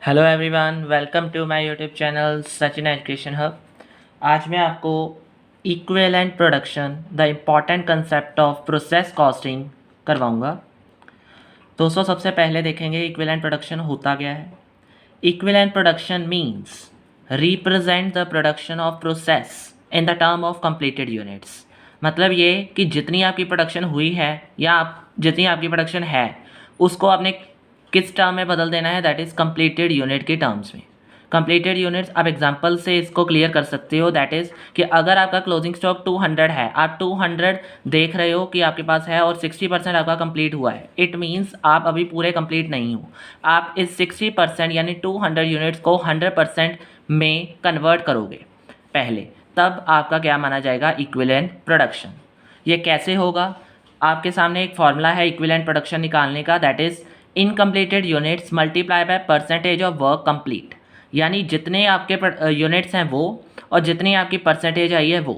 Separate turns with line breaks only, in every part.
Hello everyone, welcome to my YouTube channel Sachin education hub. आज मैं आपको equivalent production the important concept of process costing करवाऊंगा। दोस्तों, सबसे पहले देखेंगे इक्विवेलेंट प्रोडक्शन होता क्या है। Equivalent production means represent the production of process in the term of completed units. मतलब ये कि जितनी आपकी प्रोडक्शन हुई है या जितनी आपकी प्रोडक्शन है उसको आपने किस टर्म में बदल देना है, दैट इज़ कंप्लीटेड यूनिट के टर्म्स में। कंप्लीटेड यूनिट्स आप एग्जांपल से इसको क्लियर कर सकते हो। दैट इज़ कि अगर आपका क्लोजिंग स्टॉक 200 है, आप 200 देख रहे हो कि आपके पास है और 60% आपका कंप्लीट हुआ है, इट मीन्स आप अभी पूरे कंप्लीट नहीं हो। आप इस 60% यानी 200 यूनिट्स को 100% में कन्वर्ट करोगे पहले, तब आपका क्या माना जाएगा, इक्विवेलेंट प्रोडक्शन। ये कैसे होगा? आपके सामने एक फॉर्मूला है इक्विवेलेंट प्रोडक्शन निकालने का, that is incompleted units multiply by percentage of work complete. यानी जितने आपके यूनिट्स हैं वो और जितनी आपकी परसेंटेज आई है वो।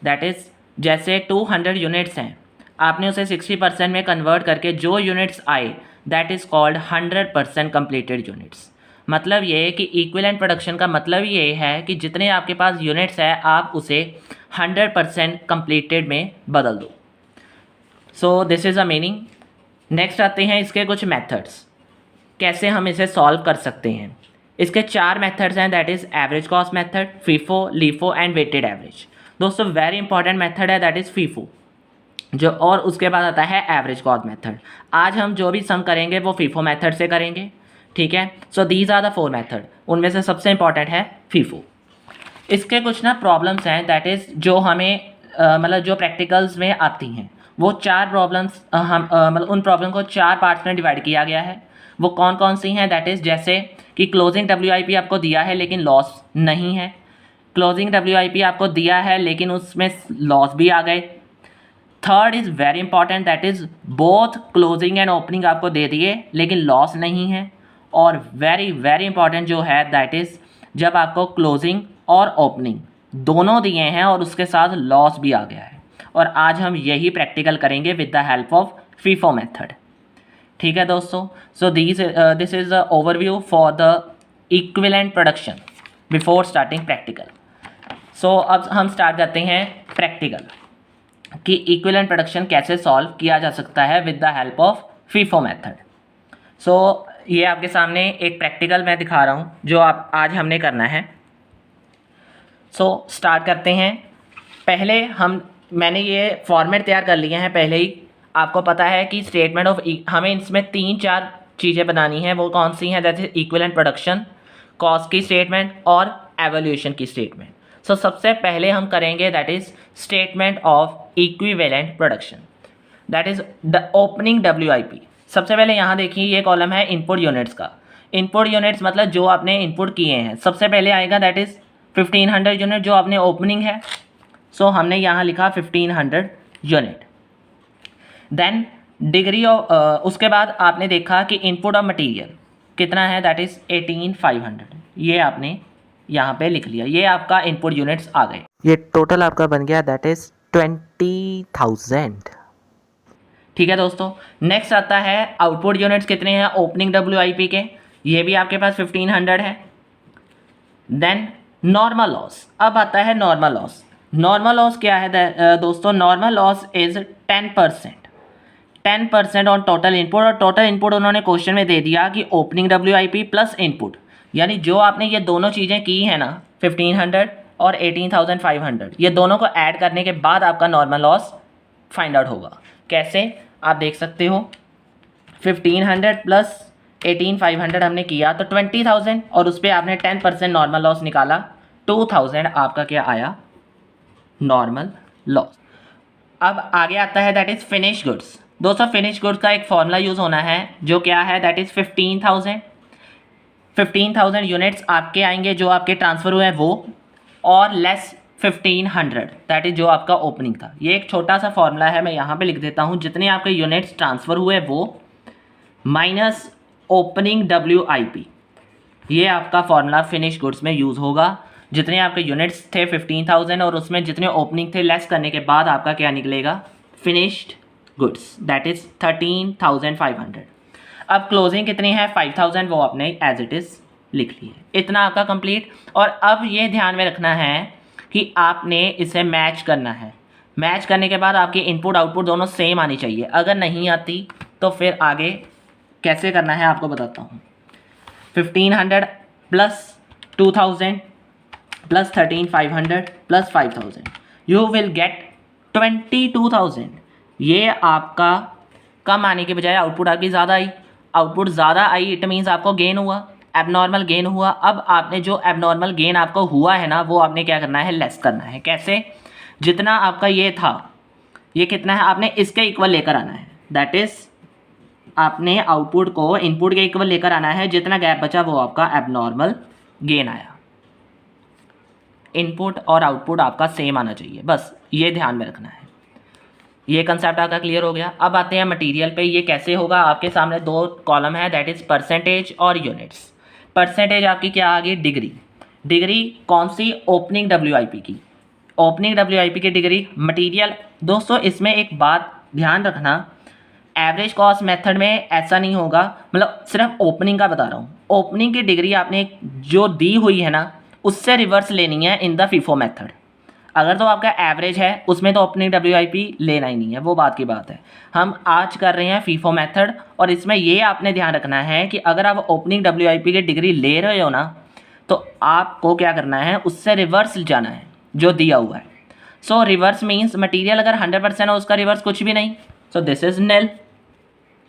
दैट इज़ जैसे 200 यूनिट्स हैं, आपने उसे 60% में कन्वर्ट करके जो यूनिट्स आए that is called 100% completed units. मतलब ये है कि इक्विवेलेंट प्रोडक्शन का मतलब ये है कि जितने आपके पास यूनिट्स है आप उसे 100% कंप्लीटेड में बदल दो। सो this is a meaning. Next आते हैं इसके कुछ मेथड्स, कैसे हम इसे सॉल्व कर सकते हैं। इसके 4 मेथड्स हैं, that is average cost method, FIFO, LIFO and weighted average. दोस्तों, वेरी इंपॉर्टेंट मेथड है दैट इज़ फीफो जो, और उसके बाद आता है एवरेज कॉस्ट मेथड। आज हम जो भी सम करेंगे वो फीफो मेथड से करेंगे, ठीक है। So these are the 4 method, उनमें से सबसे इंपॉर्टेंट है फीफो। इसके कुछ ना प्रॉब्लम्स हैं, दैट इज़ जो हमें मतलब जो प्रैक्टिकल्स में आती हैं, वो 4 प्रॉब्लम्स हम मतलब उन प्रॉब्लम को 4 पार्ट्स में डिवाइड किया गया है। वो कौन कौन सी हैं, दैट इज़ जैसे कि क्लोजिंग WIP आपको दिया है लेकिन लॉस नहीं है। क्लोजिंग WIP आपको दिया है लेकिन उसमें लॉस भी आ गए। Third is very important, that is both closing and opening आपको दे दिए लेकिन लॉस नहीं है। और वेरी वेरी इंपॉर्टेंट जो है दैट इज़ जब आपको क्लोजिंग और ओपनिंग दोनों दिए हैं और उसके साथ लॉस भी आ गया है। और आज हम यही प्रैक्टिकल करेंगे with the help of FIFO method, ठीक है दोस्तों। So this is the overview for the equivalent production before starting practical. So अब हम स्टार्ट करते हैं प्रैक्टिकल कि इक्विवेलेंट प्रोडक्शन कैसे सॉल्व किया जा सकता है with the help of FIFO method. So ये आपके सामने एक प्रैक्टिकल मैं दिखा रहा हूँ जो आप आज हमने करना है। सो स्टार्ट करते हैं। पहले मैंने ये फॉर्मेट तैयार कर लिए हैं पहले ही। आपको पता है कि स्टेटमेंट ऑफ हमें इसमें 3-4 चीज़ें बनानी हैं। वो कौन सी हैं, जैसे इक्विवेलेंट प्रोडक्शन, कॉस्ट की स्टेटमेंट और एवोल्यूशन की स्टेटमेंट। सो सबसे पहले हम करेंगे that is statement of equivalent production, that is the opening WIP। सबसे पहले यहाँ देखिए ये कॉलम है इनपुट यूनिट्स का। इनपुट यूनिट्स मतलब जो आपने इनपुट किए हैं। सबसे पहले आएगा दैट इज़ 1500 यूनिट जो आपने ओपनिंग है। सो हमने यहाँ लिखा 1500 यूनिट। देन डिग्री ऑफ उसके बाद आपने देखा कि इनपुट ऑफ मटेरियल कितना है, दैट इज़ 18500। ये आपने यहाँ पे लिख लिया, ये आपका इनपुट यूनिट्स आ गए। ये टोटल आपका बन गया दैट इज़ 20,000, ठीक है दोस्तों। नेक्स्ट आता है आउटपुट यूनिट्स कितने हैं ओपनिंग WIP के, ये भी आपके पास 1500 है। देन नॉर्मल लॉस, अब आता है नॉर्मल लॉस। नॉर्मल लॉस क्या है दोस्तों, normal loss is 10% on total input. और टोटल इनपुट उन्होंने क्वेश्चन में दे दिया कि ओपनिंग WIP प्लस इनपुट, यानी जो आपने ये दोनों चीज़ें की है ना 1500 और 18,500, ये दोनों को ऐड करने के बाद आपका नॉर्मल लॉस फाइंड आउट होगा। कैसे, आप देख सकते हो 1500 प्लस 18,500 हमने किया तो 20,000 और उस पर आपने 10% नॉर्मल लॉस निकाला, 2,000 आपका क्या आया, नॉर्मल लॉस। अब आगे आता है दैट इज़ फिनिश गुड्स। दोस्तों, फिनिश गुड्स का एक फॉर्मूला यूज़ होना है जो क्या है, दैट इज़ 15,000 यूनिट्स आपके आएंगे जो आपके ट्रांसफ़र हुए हैं वो, और लेस 1500 दैट इज़ जो आपका ओपनिंग था। ये एक छोटा सा फॉर्मूला है, मैं यहाँ पे लिख देता हूँ। जितने आपके यूनिट्स ट्रांसफ़र हुए वो माइनस ओपनिंग WIP, ये आपका फॉर्मूला फिनिश गुड्स में यूज़ होगा। जितने आपके यूनिट्स थे 15,000 और उसमें जितने ओपनिंग थे लेस करने के बाद आपका क्या निकलेगा, फिनिश्ड गुड्स, दैट इज़ 13,500। अब क्लोजिंग कितनी है 5,000, वो आपने एज इट इज़ लिख लिए। इतना आपका कंप्लीट। और अब ये ध्यान में रखना है कि आपने इसे मैच करना है। मैच करने के बाद आपकी इनपुट आउटपुट दोनों सेम आनी चाहिए। अगर नहीं आती तो फिर आगे कैसे करना है आपको बताता हूँ। 1500 plus 2000 plus 13500 plus 5000 you will get 22,000। ये आपका कम आने के बजाय आउटपुट आपकी ज़्यादा आई। आउटपुट ज़्यादा आई इट मीन्स आपको गेन हुआ, एबनॉर्मल गेन हुआ। अब आपने जो एबनॉर्मल गेन आपको हुआ है ना, वो आपने क्या करना है, लेस करना है। कैसे? जितना आपका ये था, ये कितना है, आपने इसके इक्वल लेकर आना है। दैट इज़ आपने आउटपुट को इनपुट के इक्वल लेकर आना है। जितना गैप बचा वो आपका एबनॉर्मल गेन आया। इनपुट और आउटपुट आपका सेम आना चाहिए, बस ये ध्यान में रखना है। ये कंसेप्ट आपका क्लियर हो गया। अब आते हैं मटेरियल पे। ये कैसे होगा? आपके सामने दो कॉलम है, दैट इज़ परसेंटेज और यूनिट्स। परसेंटेज आपकी क्या आ गई? डिग्री। डिग्री कौन सी? ओपनिंग WIP की। ओपनिंग WIP की डिग्री। मटेरियल दोस्तों इसमें एक बात ध्यान रखना, एवरेज कॉस्ट मेथड में ऐसा नहीं होगा, मतलब सिर्फ ओपनिंग का बता रहा हूँ। ओपनिंग की डिग्री आपने जो दी हुई है ना, उससे रिवर्स लेनी है इन द फीफो मेथड। अगर तो आपका एवरेज है उसमें तो ओपनिंग WIP लेना ही नहीं है, वो बात की बात है। हम आज कर रहे हैं फीफो मेथड, और इसमें ये आपने ध्यान रखना है कि अगर आप ओपनिंग WIP की डिग्री ले रहे हो ना, तो आपको क्या करना है, उससे रिवर्स जाना है जो दिया हुआ है। सो रिवर्स मीन्स मटीरियल अगर 100% हो, उसका रिवर्स कुछ भी नहीं, सो दिस इज़ निल।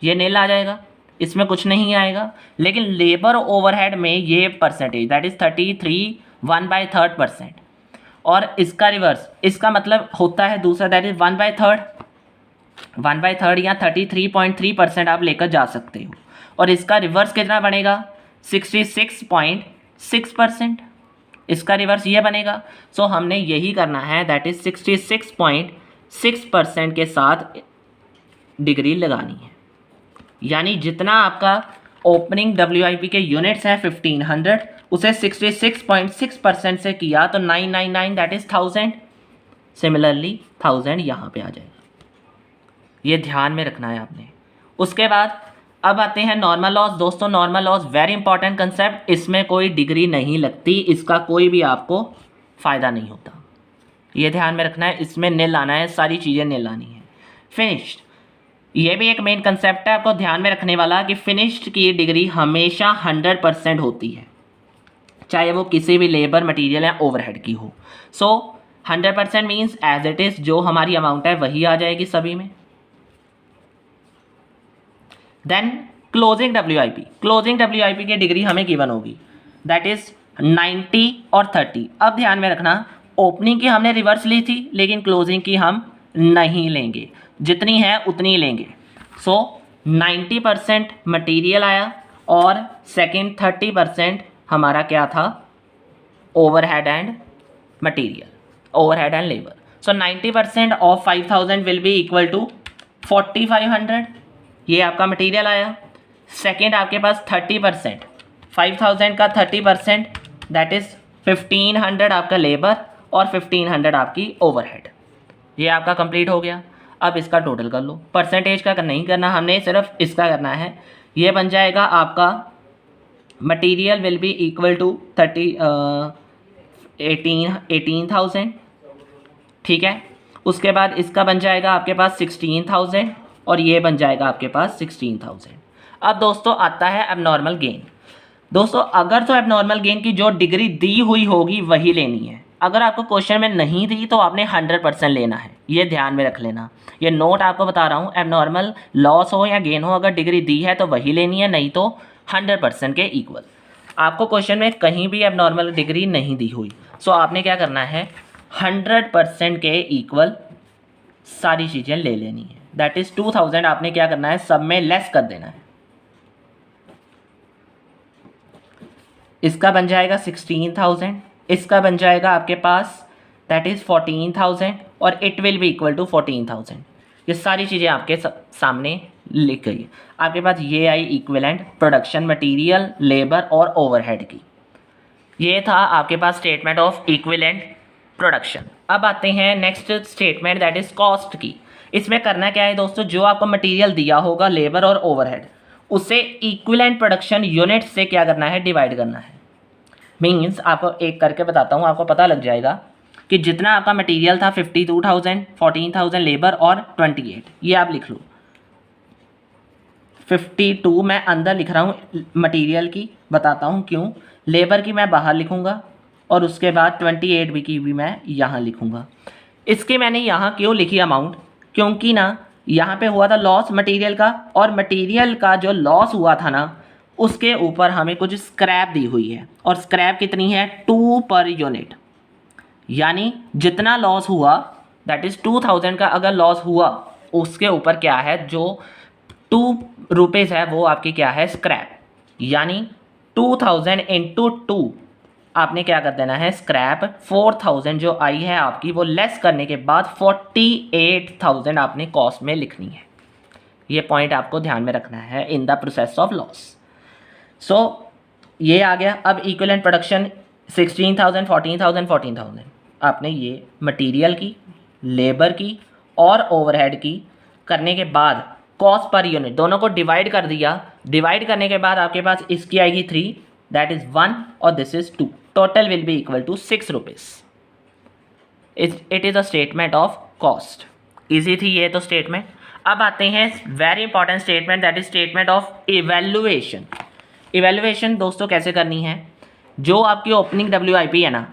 ये निल आ जाएगा, इसमें कुछ नहीं आएगा। लेकिन लेबर ओवरहेड में ये परसेंटेज दैट इज़ 33 1/3%, और इसका रिवर्स, इसका मतलब होता है दूसरा, दैट इज 1/3 या 33.3% आप लेकर जा सकते हो। और इसका रिवर्स कितना बनेगा? 66.6%। इसका रिवर्स ये बनेगा। सो हमने यही करना है, दैट इज 66.6% के साथ डिग्री लगानी है। यानी जितना आपका ओपनिंग WIP के यूनिट्स हैं 1500, उसे 66.6% से किया तो 999 दैट इज़ 1000। सिमिलरली 1000 यहाँ पे आ जाएगा। ये ध्यान में रखना है आपने। उसके बाद अब आते हैं नॉर्मल लॉस। दोस्तों normal loss very important concept. इसमें कोई डिग्री नहीं लगती, इसका कोई भी आपको फ़ायदा नहीं होता। ये ध्यान में रखना है, इसमें निल आना है, सारी चीज़ें निल आनी है। फिनिश्ड, ये भी एक मेन कंसेप्ट है आपको ध्यान में रखने वाला कि फिनिश्ड की डिग्री हमेशा 100% होती है, चाहे वो किसी भी लेबर मटेरियल या ओवरहेड की हो। So 100% means as it is जो हमारी अमाउंट है वही आ जाएगी सभी में। Then closing WIP। Closing WIP की डिग्री हमें गिवन होगी, दैट इज़ 90 और 30। अब ध्यान में रखना, ओपनिंग की हमने रिवर्स ली थी, लेकिन क्लोजिंग की हम नहीं लेंगे, जितनी है उतनी लेंगे। सो 90% मटीरियल आया, और सेकेंड 30% हमारा क्या था? Overhead and material, overhead and labour. So 90% of 5000 will be equal to 4500। ये आपका मटीरियल आया। सेकेंड आपके पास 30%, 5000 का 30% दैट इज़ 1500 आपका लेबर, और 1500 आपकी ओवरहेड। ये आपका कंप्लीट हो गया। अब इसका टोटल कर लो। परसेंटेज का नहीं करना हमने, सिर्फ इसका करना है। ये बन जाएगा आपका material will be equal to 18,000, ठीक है। उसके बाद इसका बन जाएगा आपके पास 16,000, और ये बन जाएगा आपके पास 16,000। अब दोस्तों आता है एबनॉर्मल गेन। दोस्तों अगर तो एबनॉर्मल गेन की जो डिग्री दी हुई होगी वही लेनी है। अगर आपको क्वेश्चन में नहीं दी तो आपने 100% लेना है, ये ध्यान में रख लेना। ये नोट आपको बता रहा हूँ, एबनॉर्मल लॉस हो या गेन हो, अगर डिग्री दी है तो वही लेनी है, नहीं तो 100% के इक्वल। आपको क्वेश्चन में कहीं भी एबनॉर्मल डिग्री नहीं दी हुई, सो आपने क्या करना है, 100% के इक्वल सारी चीज़ें ले लेनी है। दैट इज़ 2000 आपने क्या करना है, सब में लेस कर देना है। इसका बन जाएगा 16,000, इसका बन जाएगा आपके पास दैट इज़ 14,000, और it will be equal to 14,000। ये सारी चीज़ें आपके सामने लिख गई। आपके पास ये आई इक्विवेलेंट प्रोडक्शन मटेरियल, लेबर और ओवरहेड की। ये था आपके पास स्टेटमेंट ऑफ इक्विवेलेंट प्रोडक्शन। अब आते हैं next statement that is cost की। इसमें करना क्या है दोस्तों, जो आपको मटेरियल दिया होगा, लेबर और ओवरहेड, उसे इक्विवेलेंट प्रोडक्शन यूनिट से क्या करना है, डिवाइड करना है। मीन्स आपको एक करके बताता हूँ, आपको पता लग जाएगा कि जितना आपका मटेरियल था 52,000, 14,000 लेबर और 28, ये आप लिख लो। 52 मैं अंदर लिख रहा हूँ मटेरियल की, बताता हूँ क्यों। लेबर की मैं बाहर लिखूँगा और उसके बाद 28 भी की भी मैं यहाँ लिखूँगा। इसके मैंने यहाँ क्यों लिखी अमाउंट, क्योंकि ना यहाँ पे हुआ था लॉस मटेरियल का, और मटेरियल का जो लॉस हुआ था ना उसके ऊपर हमें कुछ स्क्रैप दी हुई है, और स्क्रैप कितनी है 2 पर यूनिट। यानी जितना लॉस हुआ दैट इज़ 2000 का अगर लॉस हुआ उसके ऊपर क्या है, जो 2 रुपीज़ है वो आपकी क्या है, स्क्रैप। यानी 2000 इंटू 2 आपने क्या कर देना है, स्क्रैप। 4000 जो आई है आपकी वो लेस करने के बाद 48,000 आपने कॉस्ट में लिखनी है। ये पॉइंट आपको ध्यान में रखना है in the process of loss. So ये आ गया। अब इक्विवेलेंट प्रोडक्शन 16,000, 14,000, 14,000 आपने ये मटेरियल की, लेबर की और ओवरहेड की करने के बाद कॉस्ट पर यूनिट दोनों को डिवाइड कर दिया। डिवाइड करने के बाद आपके पास इसकी आएगी 3, दैट इज़ 1 और this is 2। Total will be equal to 6 rupees. It is a statement of cost. Easy थी ये तो स्टेटमेंट। अब आते हैं very important statement, that is statement of evaluation. Evaluation दोस्तों कैसे करनी है, जो आपकी ओपनिंग WIP है ना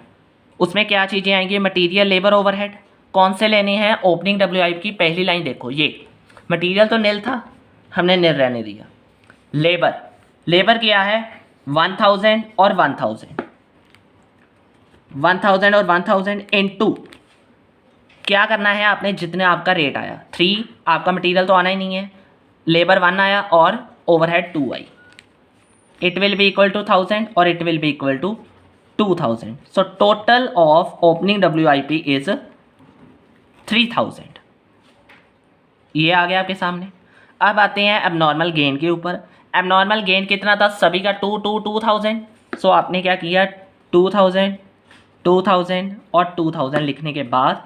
उसमें क्या चीज़ें आएंगी, मटेरियल, लेबर, ओवरहेड। कौन से लेने हैं, ओपनिंग WIP की पहली लाइन देखो, ये मटेरियल तो नील था, हमने नील रहने दिया। लेबर, लेबर क्या है 1000 और 1000, 1000 और 1000 इनटू क्या करना है आपने, जितने आपका रेट आया 3, आपका मटेरियल तो आना ही नहीं है, लेबर 1 आया और ओवरहेड 2 आई। It will be equal to 1000 और it will be equal to 2000। So total of opening WIP is 3000। ये आ गया आपके सामने। अब आते हैं एबनॉर्मल गेन के ऊपर। एबनॉर्मल गेन कितना था, सभी का 2000। सो आपने क्या किया, 2000, 2000 और 2000 लिखने के बाद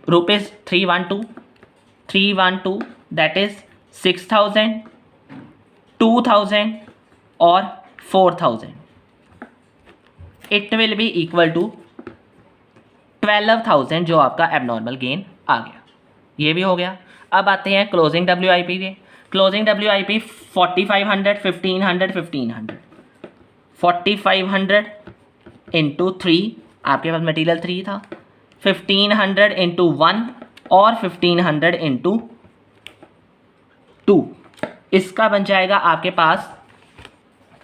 रुपीज़ 312 दैट इज 6000, 2000 और 4000। It will be equal to 12,000 जो आपका एबनॉर्मल गेन आ गया। ये भी हो गया। अब आते हैं क्लोजिंग WIP पे। क्लोजिंग WIP 4500, 1500, 1500, 4500 इंटू 3, आपके पास मटेरियल 3 था, 1500 इंटू 1 और 1500 इंटू 2। इसका बन जाएगा आपके पास,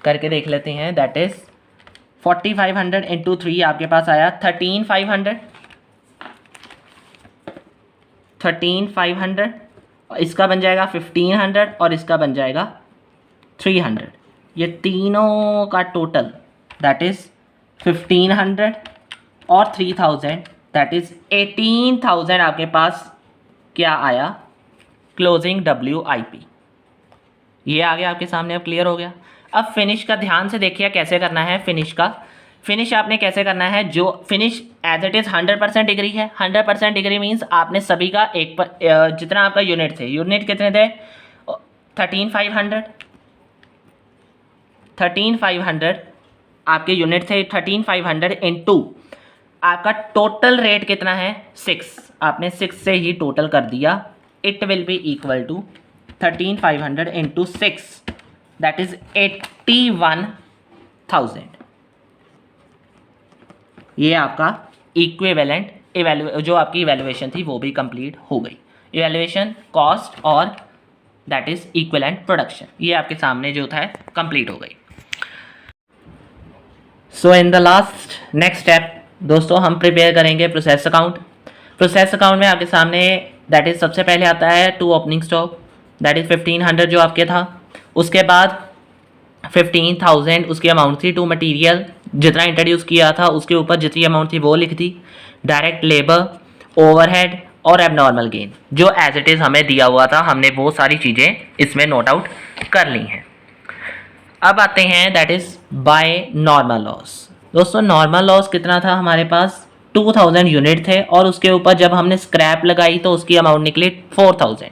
करके देख लेते हैं, दैट इज 4500 इंटू 3 आपके पास आया 13,500, 13,500। इसका बन जाएगा 1500 और इसका बन जाएगा 300। ये तीनों का टोटल दैट इज़ 1500 और 3000 दैट इज़ 18,000 आपके पास क्या आया, क्लोजिंग WIP। ये आ गया आपके सामने, अब क्लियर हो गया। अब फिनिश का ध्यान से देखिए कैसे करना है। फिनिश आपने कैसे करना है, जो finish as it is 100% degree है। 100% डिग्री मीन्स आपने सभी का जितना आपका यूनिट थे, यूनिट कितने थे 13,500 आपके यूनिट थे 13,500 इंटू आपका टोटल रेट कितना है 6, आपने 6 से ही टोटल कर दिया। It will be equal to 13,500 into 6 that is 81,000। ये आपका इक्विवेलेंट जो आपकी इवैल्यूएशन थी वो भी कंप्लीट हो गई। इवैल्यूएशन, कॉस्ट और दैट इज इक्विवेलेंट प्रोडक्शन, ये आपके सामने जो था कंप्लीट हो गई। So in the last next step दोस्तों हम प्रिपेयर करेंगे प्रोसेस अकाउंट। प्रोसेस अकाउंट में आपके सामने दैट इज सबसे पहले आता है to opening stock that is 1500 जो आपके था, उसके बाद 15,000 उसकी अमाउंट थी टू मटेरियल, जितना इंट्रोड्यूस किया था उसके ऊपर जितनी अमाउंट थी वो लिख दी। डायरेक्ट लेबर, ओवरहेड और एबनॉर्मल गेन जो एज इट इज़ हमें दिया हुआ था, हमने वो सारी चीज़ें इसमें नोट आउट कर ली हैं। अब आते हैं that is by normal loss. दोस्तों नॉर्मल लॉस कितना था हमारे पास, 2000 यूनिट थे और उसके ऊपर जब हमने स्क्रैप लगाई तो उसकी अमाउंट निकली 4000।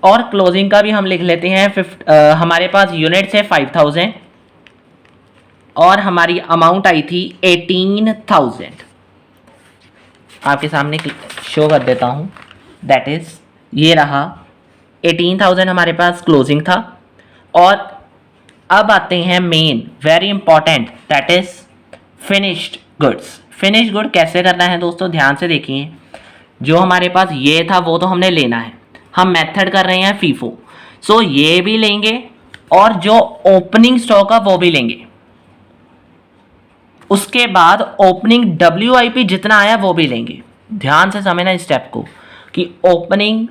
और क्लोजिंग का भी हम लिख लेते हैं। हमारे पास यूनिट्स है 5000 और हमारी अमाउंट आई थी 18,000। आपके सामने शो कर देता हूँ, दैट इज ये रहा 18,000 हमारे पास क्लोजिंग था। और अब आते हैं main very important, that is finished goods. Finished good कैसे करना है दोस्तों, ध्यान से देखिए। जो हमारे पास ये था वो तो हमने लेना है, हम मेथड कर रहे हैं फीफो, सो ये भी लेंगे और जो ओपनिंग स्टॉक है वो भी लेंगे। उसके बाद ओपनिंग WIP जितना आया वो भी लेंगे। ध्यान से समझना इस स्टेप को कि ओपनिंग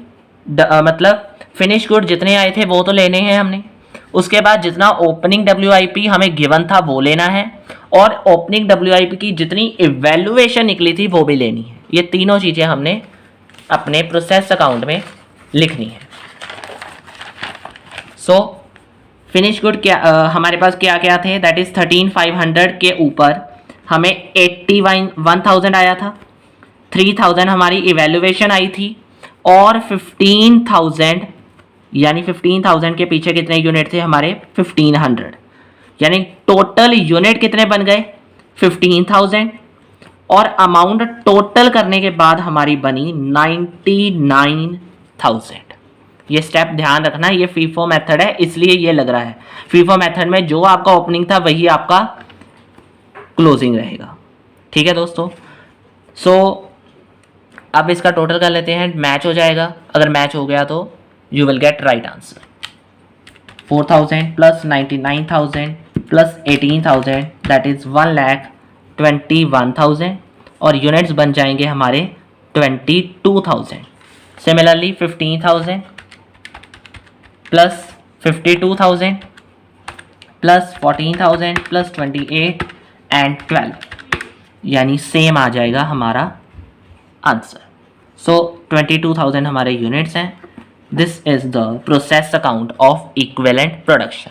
मतलब फिनिश गुड जितने आए थे वो तो लेने हैं हमने, उसके बाद जितना ओपनिंग WIP हमें गिवन था वो लेना है, और ओपनिंग WIP की जितनी इवैल्यूएशन निकली थी वो भी लेनी है। ये तीनों चीज़ें हमने अपने प्रोसेस अकाउंट में लिखनी है। सो फिनिश गुड क्या हमारे पास क्या क्या थे, दैट इज 13,500 के ऊपर हमें 81,000 आया था, 3,000 हमारी इवैल्यूएशन आई थी, और 15,000 यानी 15,000 के पीछे कितने यूनिट थे हमारे 1500, यानी टोटल यूनिट कितने बन गए 15,000, और अमाउंट टोटल करने के बाद हमारी बनी 99,000। ये स्टेप ध्यान रखना, ये फीफो मेथड है इसलिए ये लग रहा है। फीफो मेथड में जो आपका ओपनिंग था वही आपका क्लोजिंग रहेगा। ठीक है दोस्तों। सो अब इसका टोटल कर लेते हैं, मैच हो जाएगा। अगर मैच हो गया तो you will get right answer. 4,000 plus 99,000 plus 18,000 that is 1,21,000, और यूनिट्स बन जाएंगे हमारे 22,000। Similarly 15,000 plus 52,000 plus 14,000 plus 28 and 12, यानी सेम आ जाएगा हमारा आंसर। सो 22,000 हमारे यूनिट्स हैं। This is the process account of equivalent production.